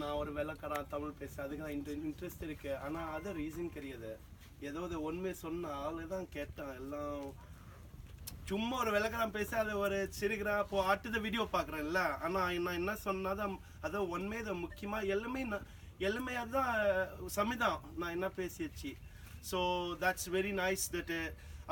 நான் ஒரு வெள்ளக்காரன் தமிழ் பேச அதுக்கு இன்ட்ரெஸ்ட் இருக்கு ஆனால் அது ரீசன் கிடையாது ஏதாவது உண்மை சொன்ன ஆளு தான் கேட்டான் எல்லாம் சும்மா ஒரு வெள்ளக்காரன் பேச அதை ஒரு சிரிக்கிறா இப்போ ஆட்டுத வீடியோ பார்க்குறேன்ல ஆனால் நான் என்ன சொன்னாதான் அதான் உண்மை அதை முக்கியமாக எல்லாமே அதுதான் சமிதான் நான் என்ன பேசியாச்சு so that's very nice that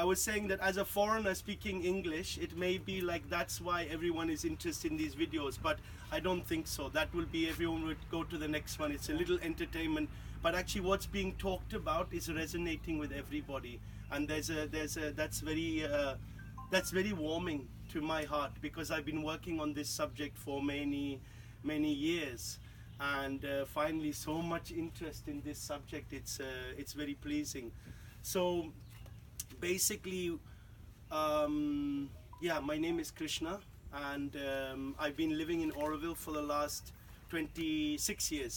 I was saying that as a foreigner speaking English, it may be like that's why everyone is interested in these videos, but I don't think so. That will be everyone would go to the next one. It's a little entertainment, but actually what's being talked about is resonating with everybody, and that's very warming to my heart because I've been working on this subject for many years, and finally so much interest in this subject. It's very pleasing. So basically, yeah, my name is Krishna, and I've been living in Auroville for the last 26 years.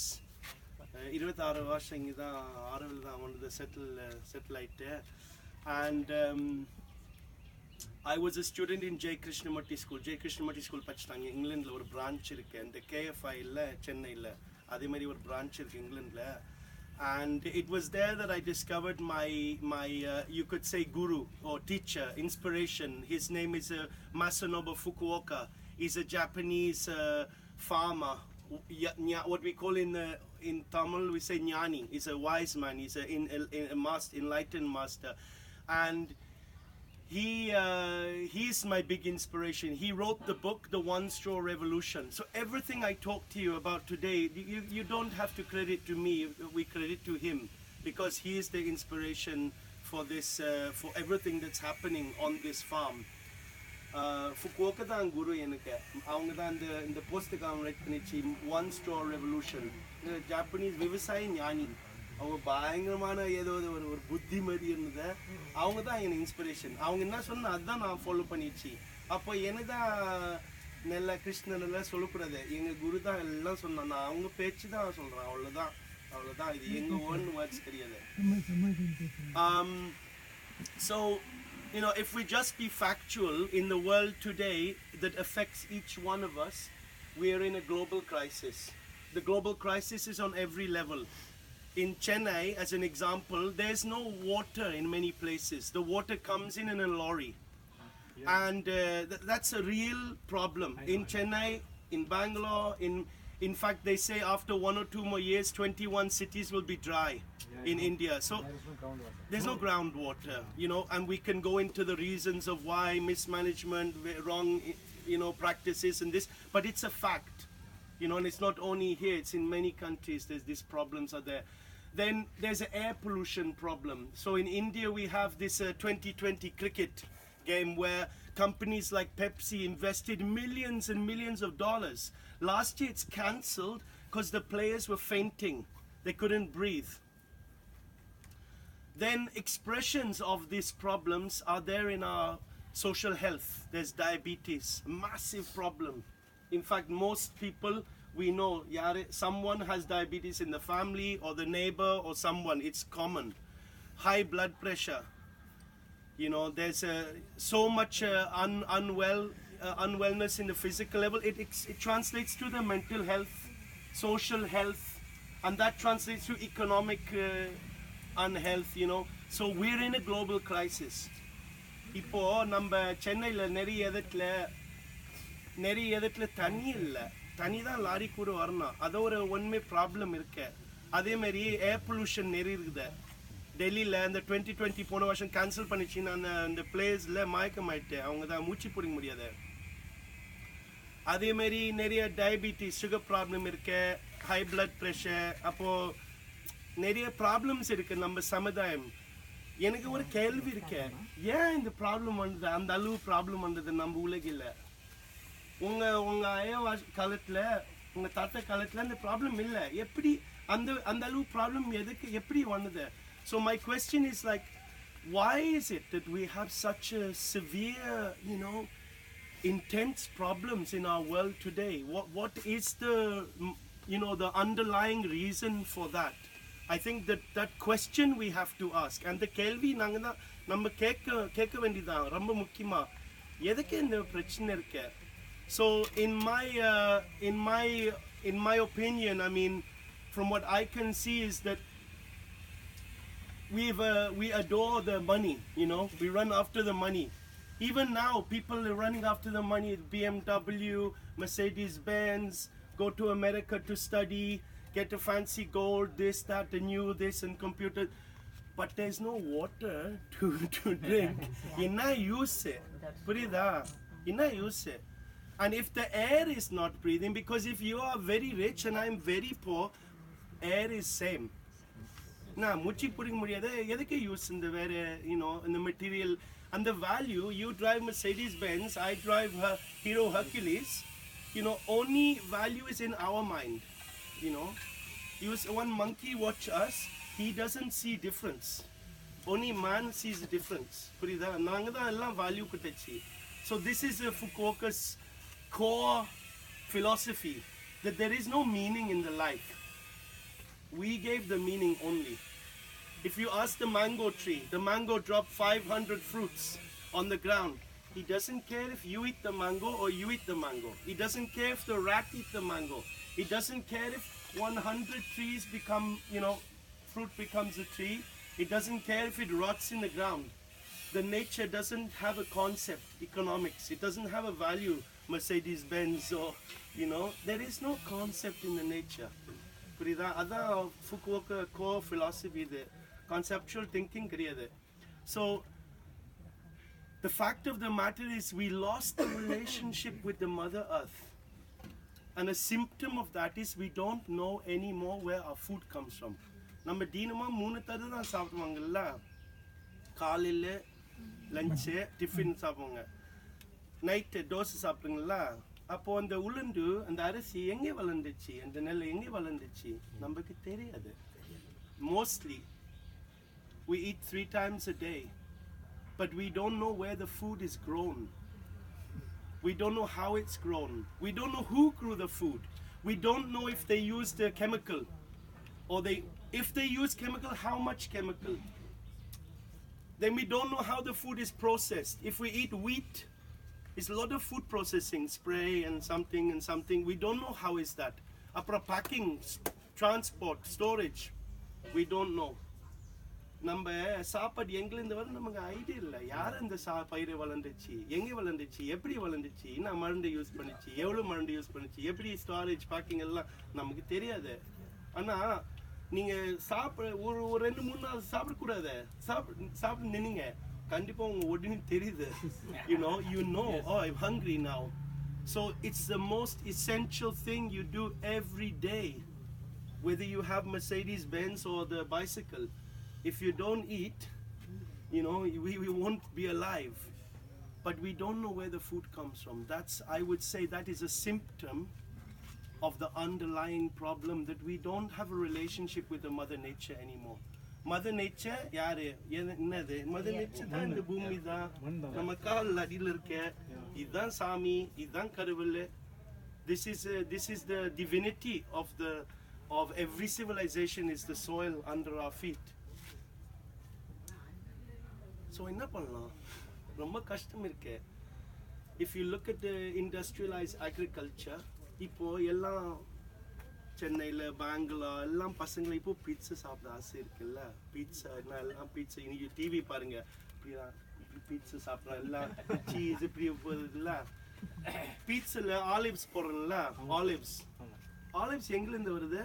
26 வருஷம் இங்க தான் ஆரோவில் தான் வந்து settle ஆயிட்டு and I was a student in Krishna Mckenzie school படிச்சிட்டாங்க இங்கிலாந்துல ஒரு branch இருக்கு அந்த KFI இல்ல சென்னையில அதே மாதிரி ஒரு பிரான்ச் இருக்கு இங்கிலாந்துல. And it was there that I discovered my you could say guru or teacher, inspiration. His name is Masanobu Fukuoka. He's a Japanese farmer. What we call in Tamil we say Jnani. He's a wise man. He's a enlightened master, and he's my big inspiration. He wrote the book The One Straw Revolution. So everything I talk to you about today, you don't have to credit to me, we credit to him, because he is the inspiration for this for everything that's happening on this farm. Fukuoka தான் குரு எனக்கு அவங்க தான் இந்த போஸ்டுக்கு right பண்ணிச்சு One Straw Revolution. Japanese விவசாய ஞானி அவங்க பயங்கரமான ஏதோ ஒரு புத்தி மாதிரி இருந்தது அவங்க தான் எனக்கு இன்ஸ்பிரேஷன் அவங்க என்ன சொன்னா அதுதான் நான் ஃபாலோ பண்ணிடுச்சு அப்போ எனதான் நல்ல கிருஷ்ணன் எல்லாம் சொல்லக்கூடாது எங்க குரு தான் எல்லாம் சொன்னான் நான் அவங்க பேச்சு தான் சொல்றேன் அவ்வளவுதான் இது எங்க ஓன் வேர்ட்ஸ் கிடையாது. So you know, if we just be factual in the world today that affects each one of us, we are in a global crisis. The global crisis is on every level. In Chennai, as an example, there's no water in many places. The water comes in a lorry. And that's a real problem. In Chennai, in Bangalore, in fact, they say after 1 or 2 more years, 21 cities will be dry in India. So there's no groundwater, you know, and we can go into the reasons of why mismanagement, wrong, you know, practices and this, but it's a fact. You know, and it's not only here, it's in many countries, these problems are there. Then there's an air pollution problem. So in India, we have this 2020 cricket game where companies like Pepsi invested millions and millions of dollars. Last year, it's cancelled because the players were fainting. They couldn't breathe. Then expressions of these problems are there in our social health. There's diabetes, massive problem. In fact, most people we know, someone has diabetes in the family or the neighbor or someone. It's common. High blood pressure. You know, there's so much unwellness in the physical level. It translates to the mental health, social health, and that translates to economic unhealth. You know, so we're in a global crisis. இப்போ நம்ம சென்னையில் நிறைய இடத்துல தண்ணி இல்லை தண்ணி தான் lorry கூட வரணும் அது ஒரு ஒன்மே ப்ராப்ளம் இருக்கு. அதே மாதிரி ஏர் பொல்யூஷன் நிறைய இருக்குது டெல்லியில். இந்த 2020 போன வருஷம் கேன்சல் பண்ணிச்சு. நான் அந்த பிளேஸில் மயக்கமாயிட்டேன். அவங்க தான் மூச்சு பிடிக்க முடியாது. அதே மாதிரி நிறைய டயபிட்டிஸ் சுகர் ப்ராப்ளம் இருக்கு, ஹை பிளட் ப்ரெஷர். அப்போது நிறைய ப்ராப்ளம்ஸ் இருக்குது நம்ம சமுதாயம். எனக்கு ஒரு கேள்வி இருக்கு, ஏன் இந்த ப்ராப்ளம் வந்தது, அந்த அளவு ப்ராப்ளம் வந்தது நம்ம உலகில்? உங்க ஐயா காலத்துல உங்க தாத்தா காலத்துல அந்த ப்ராப்ளம் இல்லை. எப்படி அந்த அளவு ப்ராப்ளம் எப்படி வந்தது? So my question is like, why is it that we have such a severe, you know, intense problems in our world today? What is the, you know, the underlying reason for that? I think that question we have to ask. And the கேள்வி நம்ம கேட்க வேண்டியதான் ரொம்ப முக்கியமா. எதுக்கு இந்த பிரச்சனை இருக்கு? So in in my opinion, I mean, from what I can see is that we adore the money, you know, we run after the money. Even now, people are running after the money, BMW, Mercedes-Benz, go to America to study, get a fancy gold, this, that, and new, this, and computer. But there's no water to drink. Inna use it. Purida. Inna use it. And if the air is not breathing, because if you are very rich and I'm very poor, air is same. Na muchi putting muriyada edike use in the very, you know, in the material and the value. You drive Mercedes-Benz, I drive Hero Hercules. You know, only value is in our mind. You know, one monkey watch us, he doesn't see difference. Only man sees the difference. Purida naanga da ella value kuttachi. So this is Fukuoka's core philosophy, that there is no meaning in the life. We gave the meaning only. If you ask the mango tree, the mango dropped 500 fruits on the ground. He doesn't care if you eat the mango or you eat the mango. He doesn't care if the rat eat the mango. He doesn't care if 100 trees become, you know, fruit becomes a tree. He doesn't care if it rots in the ground. The nature doesn't have a concept, economics. It doesn't have a value, Mercedes-Benz or, you know, there is no concept in the nature. That's Fukuoka core philosophy, the conceptual thinking. So the fact of the matter is we lost the relationship with the Mother Earth. And a symptom of that is we don't know anymore where our food comes from. நம்ம டீனமா 3 தடவை தான் சாப்பிடுவாங்கல்ல, காலையில் lunch tiffin சாப்பிடுவாங்க, night dosa சாப்பிடுங்களா. அப்போ அந்த உளுந்து அந்த அரிசி எங்கே வளர்ந்துச்சு, அந்த நெல் எங்கே வளர்ந்துச்சு நமக்கு தெரியாது. Mostly we eat 3 times a day, but we don't know where the food is grown. We don't know how it's grown. We don't know who grew the food. We don't know if they used a chemical, or if they use chemical, how much chemical. Then we don't know how the food is processed. If we eat wheat, it's a lot of food processing, spray and something. We don't know how is that. Apra packing, transport, storage, we don't know. நம்ம சாப்பாடு எங்கிலிருந்து வர நமக்கு idea இல்லை. யார் இந்த பயிரை வளர்ந்துச்சு, எங்கே வளர்ந்துச்சு, எப்படி வளர்ந்துச்சு, என்ன மருந்து யூஸ் பண்ணிச்சு, எவ்வளோ மருந்து யூஸ் பண்ணிச்சு, எப்படி ஸ்டோரேஜ் பேக்கிங் எல்லாம் நமக்கு தெரியாது. ஆனால் நீங்கள் ஒரு 2-3 நாள் சாப்பிடக்கூடாது. சாப்பிட்டு நின்னீங்க, கண்டிப்பாக உங்கள் உடனே தெரியுது. You know, oh, I'm hungry now. So it's the most essential thing you do every day, whether you have Mercedes-Benz or the bicycle. If you don't eat, you know, we won't be alive. But we don't know where the food comes from. I would say that is a symptom of the underlying problem, that we don't have a relationship with the Mother Nature anymore. Mother Nature, யாரு என்னது? Mother Nature தான் இந்த பூமி தான், நம்ம கால் அடியில் இருக்க, இதுதான் சாமி, இதுதான் கடவுள். This is the divinity of every civilization, is the soil under our feet. So என்ன பண்ணலாம்? ரொம்ப கஷ்டம் இருக்கு. If you look at the industrialized agriculture, இப்போ எல்லாம் சென்னையில், பெங்களூர் எல்லாம் பசங்களை இப்போ பீட்சா சாப்பிட ஆசை இருக்குல்ல. பீட்சா எல்லாம் பீட்சா, இன்னைக்கு டிவி பாருங்க, இப்படி பீட்சா சாப்பிட்றோம், எல்லாம் சீஸ் இப்படி போகுதுல்ல. பீட்சாவில் ஆலிவ்ஸ் போடுறோம்ல, ஆலிவ்ஸ் எங்கேருந்து வருது?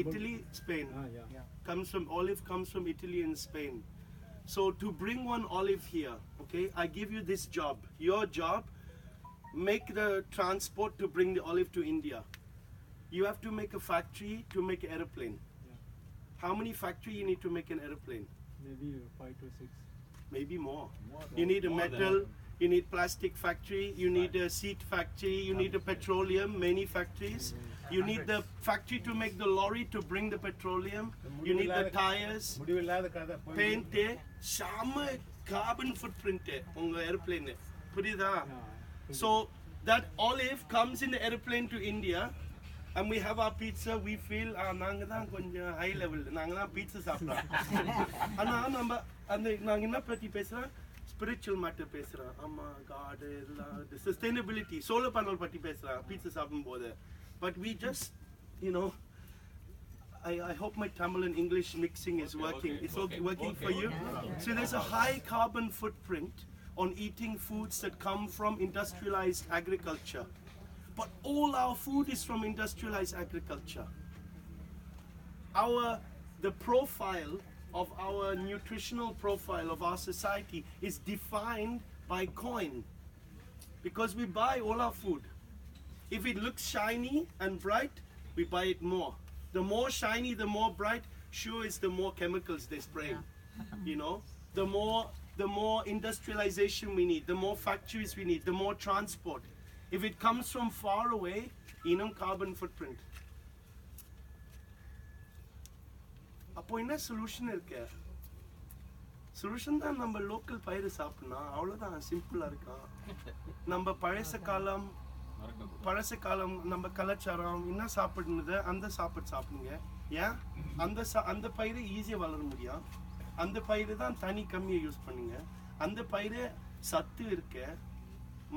Italy, Spain. Olive comes from Italy and Spain. So to bring one olive here, okay, I give you this job. Your job, make the transport to bring the olive to India. You have to make a factory to make an aeroplane. How many factory you need to make an aeroplane? Maybe 5 to 6. Maybe more. You need a metal. You need plastic factory, you need a seat factory, you need a petroleum, many factories. You need the factory to make the lorry to bring the petroleum. You need the tires, paint, shama carbon footprint on the airplane. Purida. So that olive comes in the airplane to India, and we have our pizza. We feel நாங்க தான் கொஞ்சம் high level, நாங்க தான் pizza சாப்பிடுறோம். ஆனா நம்ம அந்த நாங்க என்ன பத்தி பேசுறோம்? spiritual matter பேசுறான் ஆமா God எல்லாம் the sustainability solar panel பத்தி பேசுறான் pizza சாப்பிடும்போது but we just you know I hope my Tamil and English mixing is working. It's working for you. So there's a high carbon footprint on eating foods that come from industrialized agriculture. But all our food is from industrialized agriculture. The profile of our nutritional profile of our society is defined by coin. Because we buy all our food. If it looks shiny and bright, we buy it more. The more shiny, the more bright, sure is the more chemicals they spray. You know, the more industrialization we need, the more factories we need, the more transport. If it comes from far away, carbon footprint. அப்போ என்ன solution இருக்கு? Solution தான் நம்ம local பயிர் சாப்பிடணும், அவ்வளோதான், சிம்பிளா இருக்கான். நம்ம பழச காலம் நம்ம கலாச்சாரம் என்ன சாப்பிடுறது அந்த சாப்பிடுங்க. ஏன் அந்த பயிரை ஈஸியாக வளர முடியும். அந்த பயிர் தான் தண்ணி கம்மியாக யூஸ் பண்ணுங்க. அந்த பயிர் சத்து இருக்கு,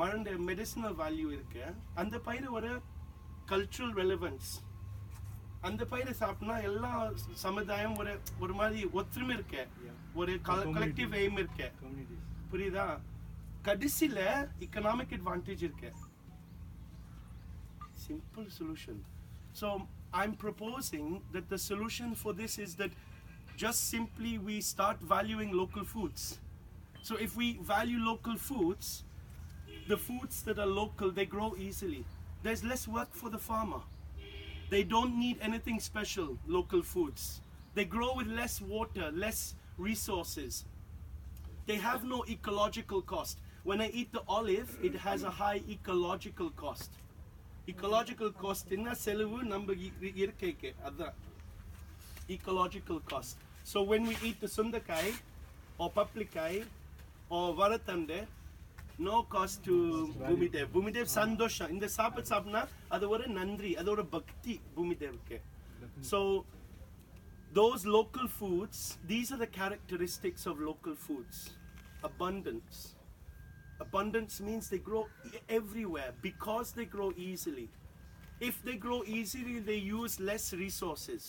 மழை மெடிசினல் வேல்யூ இருக்கு. அந்த பயிர் ஒரு கல்ச்சுரல் ரெலவன்ஸ். அந்த பயிரை சாப்பிட்டா எல்லா சமுதாயம் ஒரு மாதிரி ஒற்றுமை இருக்கு, ஒரு கலெக்டிவ் எய்ம் இருக்கு. புரியுதா? கடைசியில எக்கனாமிக் அட்வான்டேஜ் இருக்கு. Simple solution. So I'm proposing that the solution for this is that just simply we start valuing local foods. So if we value local foods, the foods that are local, they grow easily. There's less work for the farmer. They don't need anything special, local foods. They grow with less water, less resources. They have no ecological cost. When I eat the olive, it has a high ecological cost. Ecological cost inna selavu namba irukeke adha ecological cost. So when we eat the sundakai or paprikai or varatande, no cost to Bhumidev sandosha inda saapna adu oru nandri, adu oru bhakti Bhumidevke. So those local foods, these are the characteristics of local foods. Abundance means they grow everywhere because they grow easily. If they grow easily, they use less resources.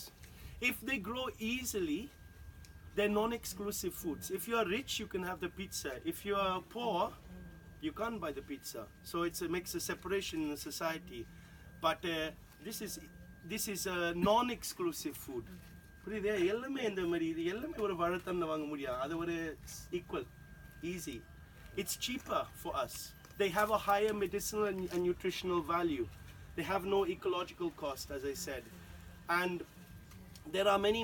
If they grow easily, they're non-exclusive foods. If you are rich, you can have the pizza. If you are poor, you can't buy the pizza. So it makes a separation in the society. But this is a non-exclusive food. புரியுதா? எல்லாமே இந்த மாதிரி இது எல்லாமே ஒரு வழத்தம்னு வாங்க முடியாது. அது ஒரு equal, easy. It's cheaper for us. They have a higher medicinal and nutritional value. They have no ecological cost, as I said. And there are many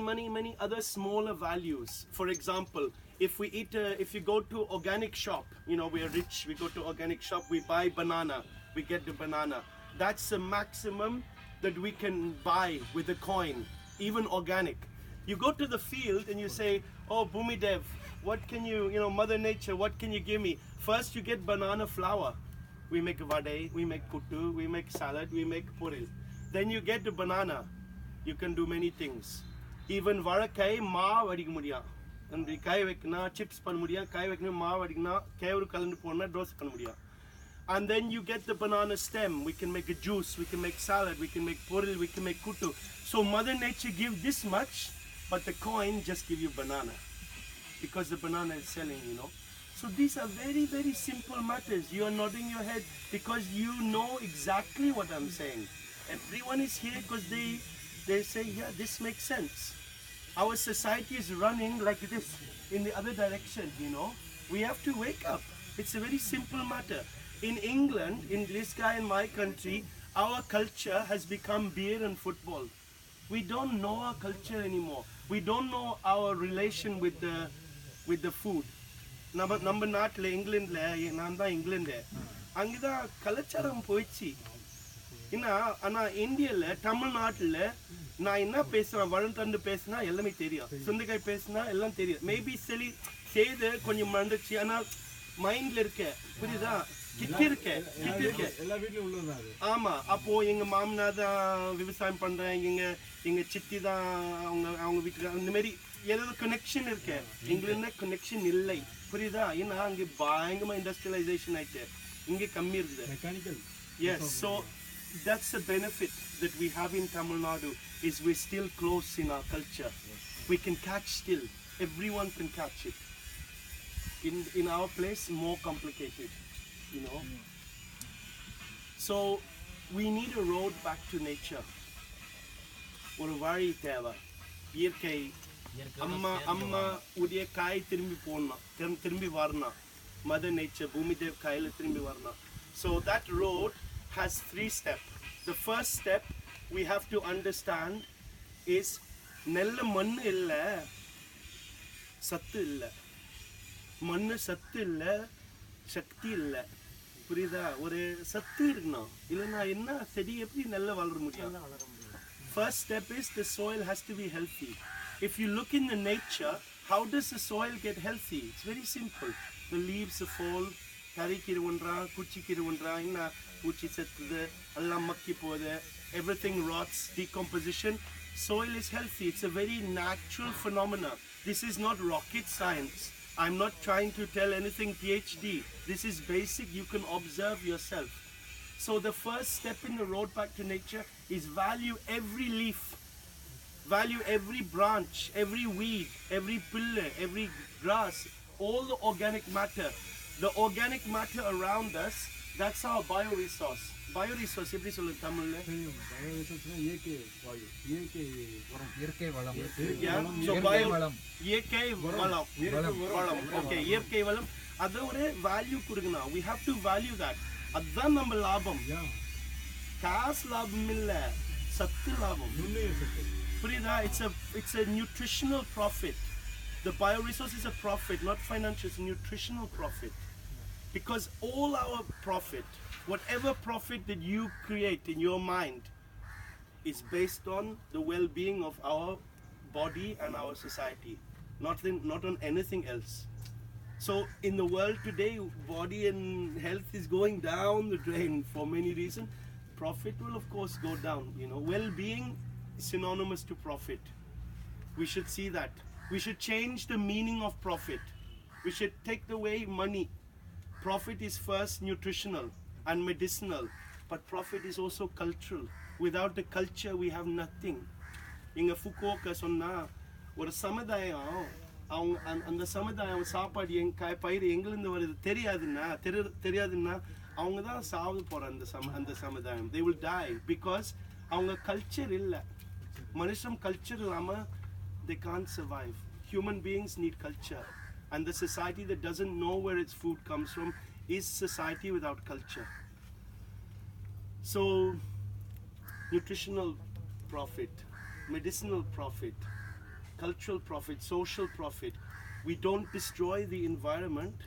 other smaller values. For example, if you go to organic shop, you know, we are rich, we go to organic shop, we buy banana, we get the banana. That's the maximum that we can buy with a coin, even organic. You go to the field and you say, oh, Bhumidev, what can you Mother Nature, what can you give me? First you get banana flour. We make vade, we make kuttu, we make salad, we make poril. Then you get the banana. You can do many things. Even varakai maav adikka mudiyum. And kai vekkana chips panna mudiyum, kai vekkana maav adikna kevaru kalandu ponna dosa panna mudiyum. And then you get the banana stem. We can make a juice, we can make salad, we can make poril, we can make kuttu. So Mother Nature give this much, but the coin just give you banana. Because the banana is selling, you know. So these are very simple matters. You are nodding your head because you know exactly what I'm saying. Everyone is here because they say, yeah, this makes sense. Our society is running like this in the other direction, you know. We have to wake up. It's a very simple matter. In England, in this guy in my country, our culture has become beer and football. We don't know our culture anymore. We don't know our relation with the food. நம்ம நாட்டில் இங்கிலாண்டில், நான் தான் England, அங்கே தான் கலாச்சாரம் போயிடுச்சு. ஆனால் இந்தியாவில் தமிழ்நாட்டில் நான் என்ன பேசுவேன், வளர்ந்து பேசினா எல்லாமே தெரியும், சுண்டைக்காய் பேசினா எல்லாம் தெரியும். மேபி செய்து கொஞ்சம் மறந்துச்சு, ஆனால் மைண்டில் இருக்க. புரியுதா? கிட்ட இருக்க எல்லா வீட்லயும் உள்ளதுதான் அது. ஆமா. அப்போ எங்க மாமனார் தான் விவசாயம் பண்றேன், எங்க சித்தி தான் அவங்க வீட்டுக்கு அந்த மாதிரி ஏதாவது கனெக்ஷன் இருக்கு. எங்களுக்கு கனெக்ஷன் இல்லை, புரியுதா? ஏன்னா அங்கே பயங்கரமா இண்டஸ்ட்ரியலைசேஷன் ஆயிட்டு, இங்கே கம்மி இருக்குது. Mechanical. Yes, so that's the benefit that we have in Tamil Nadu, is we're still close in our culture. We can catch still. Everyone can catch it. In our place, more complicated, you know. So we need a road back to nature. ஒரு வழி தேவை. இயற்கை அம்மா உடைய காய் திரும்பி போடணும், திரும்பி வரணும். மதர் நேச்சர், பூமி தேவ் காயில திரும்பி வரணும். So that road has 3 steps. The first step we have to understand is நல்ல மண் இல்ல, சத்து இல்ல. மண்ணு சத்து இல்ல, சக்தி இல்ல, புரியுதா? ஒரு சத்து இருக்கணும், இல்லைன்னா என்ன செடி எப்படி நல்லா வளர முடியும்? First step is the soil has to be healthy. If you look in the nature, how does the soil get healthy? It's very simple. The leaves fall, கரைக்கீரை ஒன்றா, குச்சிக்கீரை ஒன்றா, என்ன பூச்சி செத்துது, எல்லாம் மக்கி போகுது, everything rots, decomposition. Soil is healthy. It's a very natural phenomena. This is not rocket science. I'm not trying to tell anything PhD. This is basic. You can observe yourself. So the first step in the road back to nature is value every leaf, value every branch, every weed, every pillar, every grass, all the organic matter. The organic matter around us, that's our bioresource. Bioresource எப்படி சொல்லுங்க தமிழ்ல? இயற்கை வாயு, இயற்கை வளம், இயற்கை வளம், இயற்கை வளம். ஓகே, இயற்கை வளம். அத ஒரு வேல்யூ கொடுக்கணும். we have to value that. அதுதான் நம்ம லாபம். காசு லாபம் இல்ல, சத்து லாபம், புரியுதா? It's a nutritional profit. The bioresource is a profit, not financial. It's a nutritional profit. Because all our profit, whatever profit that you create in your mind, is based on the well-being of our body and our society, not on anything else. So in the world today, body and health is going down the drain for many reasons. Profit will of course go down. You know, well-being is synonymous to profit. We should see that. We should change the meaning of profit. We should take away money. Profit is first nutritional and medicinal, but profit is also cultural. Without the culture, we have nothing. இங்க ஃபுகுவோக்கா சொன்னா ஒரு சமுதாயம், அவங்க அந்த சமுதாயம் சாப்பாடு பயிர் எங்கிருந்து வருது தெரியாதுன்னா அவங்க தான் சாவு போற அந்த சமுதாயம். They will die because அவங்க கல்ச்சர் இல்ல. மனுஷன் கல்ச்சர் இல்லாம they can't survive. Human beings need culture, and the society that doesn't know where its food comes from is society without culture. So nutritional profit, medicinal profit, cultural profit, social profit. We don't destroy the environment.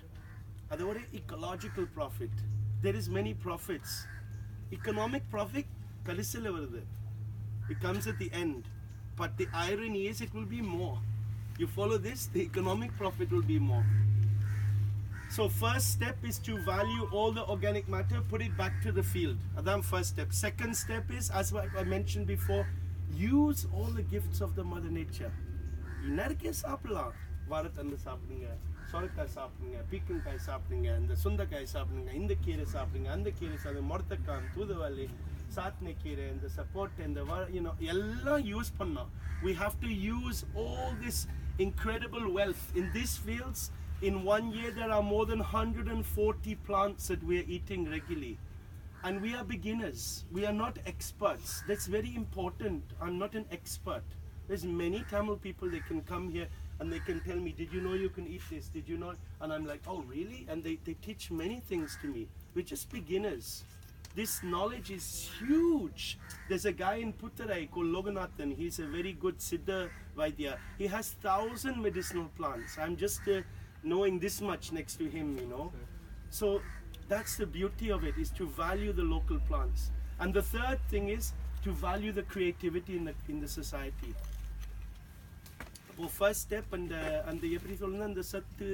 Otherwise, ecological profit. There is many profits. Economic profit kadisila varudhu. It comes at the end. But the irony is it will be more. You follow this, the economic profit will be more. So first step is to value all the organic matter, put it back to the field. That's first step. Second step is, as I mentioned before, use all the gifts of the mother nature. இன்னர்க்கே சாப்பிடலாம். வாரத்தண்டு சாப்பிடுங்க, சொரக்காய் சாப்பிடுங்க, பீக்கங்காய் சாப்பிடுங்க, இந்த சுண்டைக்காய் சாப்பிடுங்க, இந்த கீரை சாப்பிடுங்க, அந்த கீரை சாப்பிடுங்க, முடத்தக்காய், தூதுவளி, சாத்னை கீரை, இந்த சப்போர்ட், இந்த எல்லாம் யூஸ் பண்ணோம். We have to use all this incredible wealth in these fields. In 1 year there are more than 140 plants that we are eating regularly, and we are beginners. We are not experts. That's very important. I'm not an expert. There's many Tamil people, they can come here and they can tell me, did you know you can eat this? Did you know? And I'm like, oh really? And they teach many things to me. We're just beginners. This knowledge is huge. There's a guy in Puttarai called Loganathan. He's a very good Siddha Vaidya. He has 1,000 medicinal plants. I'm just knowing this much next to him, you know. So that's the beauty of it, is to value the local plants. And the third thing is to value the creativity in the society. Well, first step, and the எப்படி சொல்லுங்க, அந்த சத்து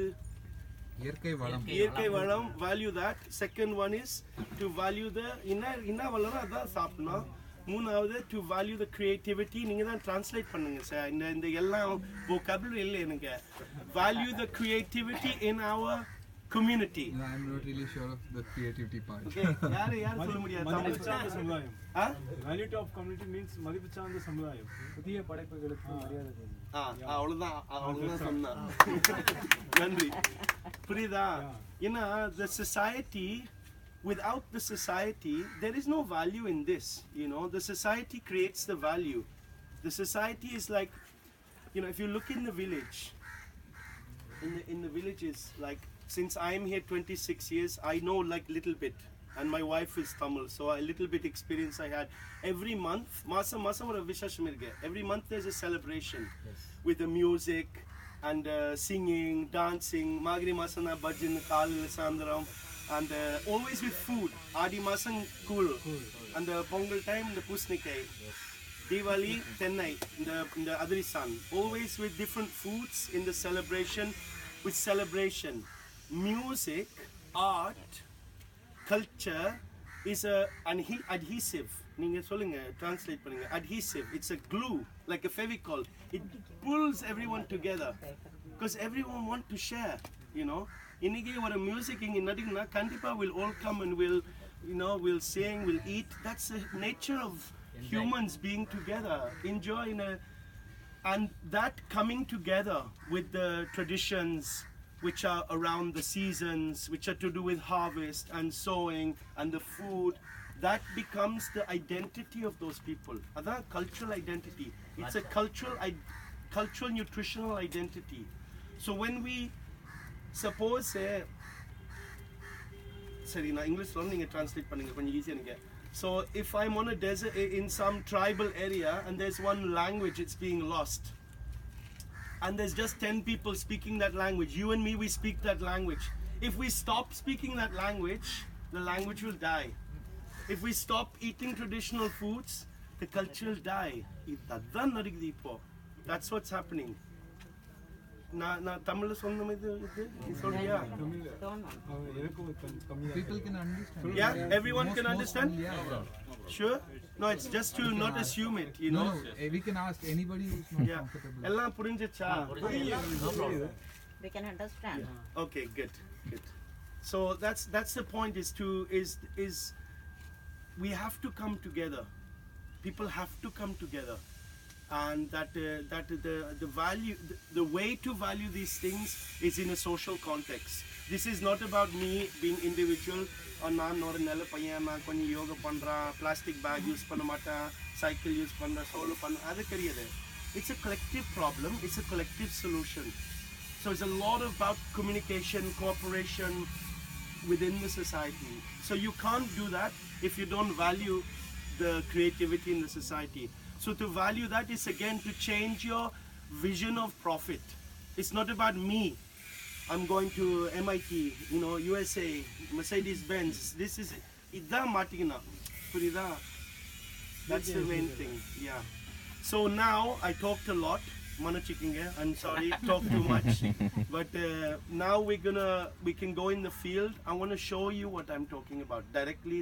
இயற்கை வளம் இயற்கை வளம், value that. Second one is to value the என்ன வளரும் அதான் சாப்பிடணும். மூணாவது to value the creativity. நீங்க தான் translate பண்ணுங்க சார். இந்த எல்லாம் vocabulary இல்லை எனக்கு. Value the creativity in our community. No, I'm not really sure of the creativity part. Okay, யாரு சொல்ல முடியாது? மதிப்புச்சார்ந்த சமுதாயம். ஆ? Value of community means மதிப்புச்சார்ந்த சமுதாயம். புதிய படைப்புகளுக்கு மரியாதை கொடுங்க. அவ்வளவுதான் சொன்னா. நன்றி. புரியுதா? ஏன்னா the society, without the society there is no value in this, you know. The society creates the value. The society is like, you know, if you look in the village, in the villages, like, since I'm here 26 years, I know like little bit, and my wife is Tamil, so a little bit experience I had. Every month, masam oru vishesham irukku. Every month there's a celebration with the music and singing, dancing. Magri masana bhajan, kaalil sandram, and always with food. Adi masam cool. And the Pongal time, the pusnikai. Diwali, Tennai, the Adrisan. Always with different foods in the celebration, with celebration. Music, art, culture is adhesive. நீங்க சொல்லுங்க, translate பண்ணுங்க. Adhesive. It's a glue, like a Fevicol. It pulls everyone together because everyone want to share, you know. இன்னைக்கு ஒரு music இங்க நடக்குதுன்னா கண்டிப்பா will all come and will sing, will eat. That's the nature of humans being together, enjoy and that coming together with the traditions which are around the seasons, which are to do with harvest and sowing and the food, that becomes the identity of those people. That's cultural identity. It's a cultural nutritional identity. So when we suppose sorry, na English lo neenga translate பண்ணுங்க கொஞ்சம் ஈஸியா நீங்க. So if I'm on a desert in some tribal area and there's one language, it's being lost, and there's just 10 people speaking that language, you and me, we speak that language. If we stop speaking that language, the language will die. If we stop eating traditional foods, the culture will die. Idan nadikudhu ipo. That's what's happening. நான் தமிழ்ல சொன்ன இது நீ சொல்றியா? People can understand. Yeah, everyone can understand? Sure? No, it's just to not assume it, you know. No, we can ask anybody who's not Yeah. comfortable. எல்லாம் புரிஞ்சுச்சா? We can understand. Okay, good. So that's the point, is we have to come together. People have to come together. And that the value, the way to value these things is in a social context. This is not about me being individual. நான் ஒரு நல்ல பையன், நான் கொஞ்சம் யோகா பண்றேன், plastic bag use பண்ண மாட்டேன், cycle use பண்றேன், சோலோ பண்ண, அது கிடையாது. It's a collective problem. It's a collective solution. So it's a lot about communication, cooperation within the society. So you can't do that if you don't value the creativity in the society. So to value that is again to change your vision of profit. It's not about me. I'm going to MIT, you know, USA, Mercedes-Benz. This is idha matigina. Purida. That's the main thing. Yeah. So now I talked a lot. Manachikinga. I'm sorry, talk too much. But now we can go in the field. I want to show you what I'm talking about directly.